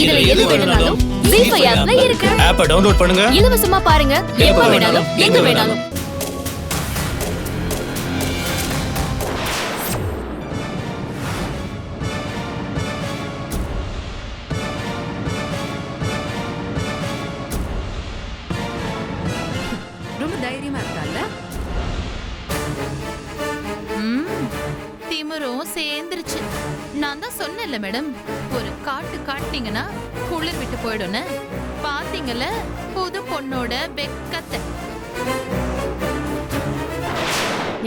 இதுல எது வேணும்னாலும் ஜீ5 ஆப்ல இருக்கு. ஆப்பை டவுன்லோட் பண்ணுங்க. இலவசமா பாருங்க. எப்ப வேணாலும் எங்க வேணாலும். ரொம்ப தைரியமா இருக்கால. திமிரும் சேர்ந்துருச்சு. நான் தான் சொன்னேன்ல மேடம், ஒரு காட்டு காட்டினீங்கன்னா குளிர் விட்டு போயிடும்னு. பாத்தீங்கல்ல புது பொண்ணோட வெக்கத்தை.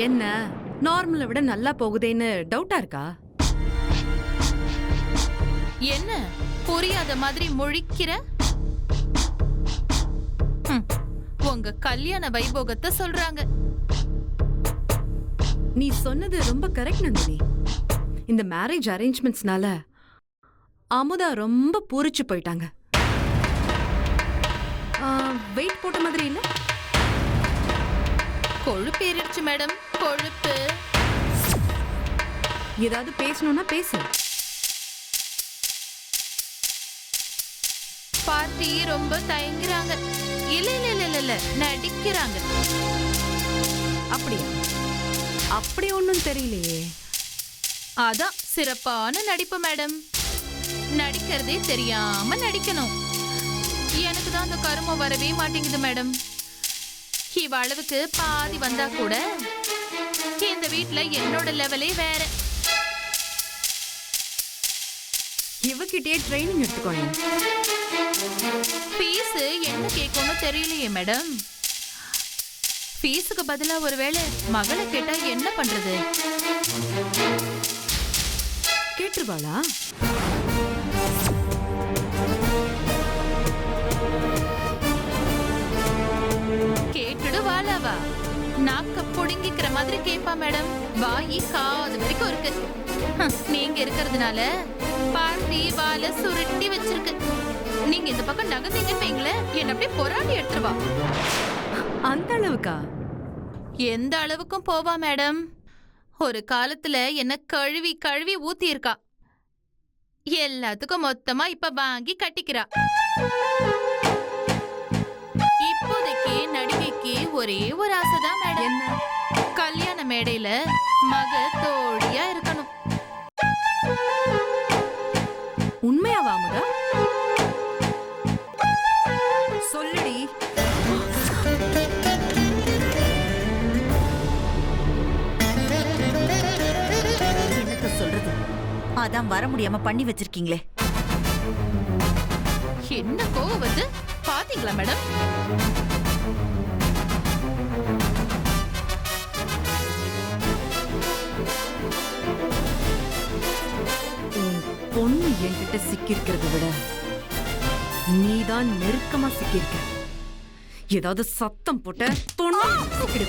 என்ன நார்மலை விட நல்லா போகுதேன்னு டவுட்டா இருக்கா? என்ன புரியாத மாதிரி முழிக்கிற? உங்க கல்யாண வைபோகத்தை சொல்றாங்க. நீ சொன்னது ரொம்ப கரெக்ட் நந்தினி. இந்த மேரேஜ் அரேஞ்ச்மெண்ட்ஸ்னால அமுதா ரொம்ப பூரிச்சு போயிட்டாங்க. வெயிட் போட்ட மாதிரி இல்ல? கொழுப்பு ஏறிடுச்சு மேடம், கொழுப்பு. ஏதாவது பேசணும்னா பேசு. பார்ட்டி ரொம்ப தயங்குறாங்க. இல்ல இல்ல இல்ல இல்ல நடிக்கிறாங்க. அப்படியா? அப்படி ஒண்ணும் தெரியலையே. அதான் சிறப்பான நடிப்பு மேடம். நடிக்கிறதே தெரியாம நடிக்கணும். எனக்கு தான் அந்த கருமம் வரவே மாட்டேங்குது மேடம். இவ அளவுக்கு பாதி வந்தா கூட இந்த வீட்ல என்னோட லெவலே வேற. இவகிட்டே ட்ரைனிங் எடுத்துக்கோங்க. ஃபீஸ் என்ன கேட்கணும் தெரியலையே மேடம். ஃபீஸுக்கு பதிலா ஒருவேளை மகளை கேட்டா என்ன பண்றது? கேட்டுருவாளா? கேட்டுடுவாளாவா? நாக்க புடுங்கிக்கிற மாதிரி கேப்பா மேடம். வாயி காது வரைக்கும் இருக்கு. நீங்க இருக்கிறதுனால பார்ட்டி வால சுருட்டி வச்சிருக்கு. நீங்க இந்த பக்கம் நகர்ந்தீங்கன்னு வைங்களேன், என்ன அப்படியே பொறாடி எடுத்துருவா. அந்த அளவுக்கா? எந்த அளவுக்கும் போவா மேடம். ஒரு காலத்துல என்ன கழுவி கழுவி ஊத்தி இருக்கா. எல்லாத்துக்கும் மொத்தமா இப்ப வாங்கி கட்டிக்கிறா. இப்போதைக்கு நடிகைக்கு ஒரே ஒரு ஆசைதான் மேடம். என்ன? கல்யாண மேடையில மக தோழியா இருக்கணும். உண்மையாவா அமுதா? சொல்லுடி. என்னத்த சொல்றது? அதான் வர முடியாம பண்ணி வச்சிருக்கீங்களே. என்ன கோவம் வந்து பாத்தீங்களா மேடம்? பொண்ணு என்கிட்ட சிக்கிருக்கிறத விட நீதான் நெருக்கமா சிக்கிருக்க. ஏதாவது சத்தம் போட்ட பொண்ணு சிக்கிடு.